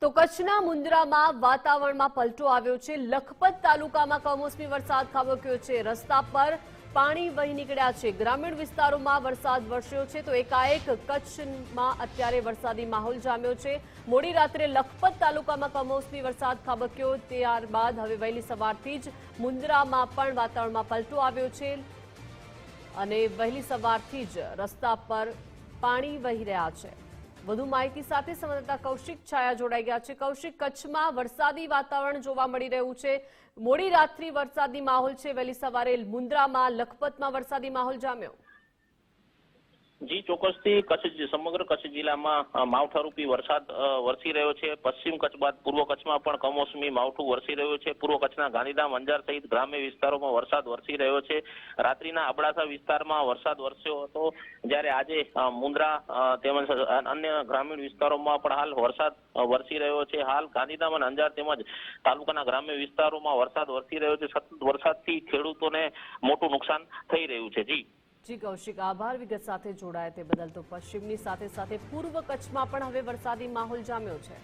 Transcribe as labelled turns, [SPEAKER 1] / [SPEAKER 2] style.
[SPEAKER 1] તો કચ્છના મુન્દ્રામાં વાતાવરણમાં પલટો આવ્યો છે। લખપત તાલુકામાં કમોસમી વરસાદ ખાબક્યો છે। રસ્તા પર પાણી વહી નીકળ્યા છે। ગ્રામીણ વિસ્તારોમાં વરસાદ વરસ્યો છે તો એકાએક કચ્છમાં અત્યારે વરસાદી માહોલ જામ્યો છે। મોડી રાત્રે લખપત તાલુકામાં કમોસમી વરસાદ ખાબક્યો, ત્યારબાદ હવે વહેલી સવારથી જ મુન્દ્રામાં પણ વાતાવરણમાં પલટો આવ્યો છે અને વહેલી સવારથી જ રસ્તા પર પાણી વહી રહ્યા છે। વધુ માહિતી સાથે સંવાદદાતા કૌશિક છાયા જોડાઈ ગયા છે। કૌશિક, કચ્છમાં વરસાદી વાતાવરણ જોવા મળી રહ્યું છે। મોડી રાત્રિ વરસાદી માહોલ છે, વહેલી સવારે મુન્દ્રામાં લખપતમાં વરસાદી માહોલ જામ્યો।
[SPEAKER 2] જી ચોક્કસથી સમગ્ર કચ્છ જિલ્લામાં માવઠારૂપી વરસાદ વરસી રહ્યો છે। પશ્ચિમ કચ્છ બાદ પૂર્વ કચ્છમાં પણ કમોસમી માવઠું વરસી રહ્યું છે। પૂર્વ કચ્છના ગાંધીધામ, અંજાર સહિત ગ્રામ્ય વિસ્તારોમાં વરસાદ વરસી રહ્યો છે। રાત્રિના અબડાસા વિસ્તારમાં વરસાદ વરસ્યો હતો, જ્યારે આજે મુન્દ્રા તેમજ અન્ય ગ્રામીણ વિસ્તારોમાં પણ હાલ વરસાદ વરસી રહ્યો છે। હાલ ગાંધીધામ અને અંજાર તેમજ તાલુકાના ગ્રામ્ય વિસ્તારોમાં વરસાદ વરસી રહ્યો છે। સતત વરસાદથી ખેડૂતોને મોટું નુકસાન થઈ રહ્યું છે।
[SPEAKER 1] જી કૌશિક, આભાર વિગત સાથે જોડાયા તે બદલ। તો પશ્ચિમની સાથે સાથે પૂર્વ કચ્છમાં પણ હવે વરસાદી માહોલ જામ્યો છે।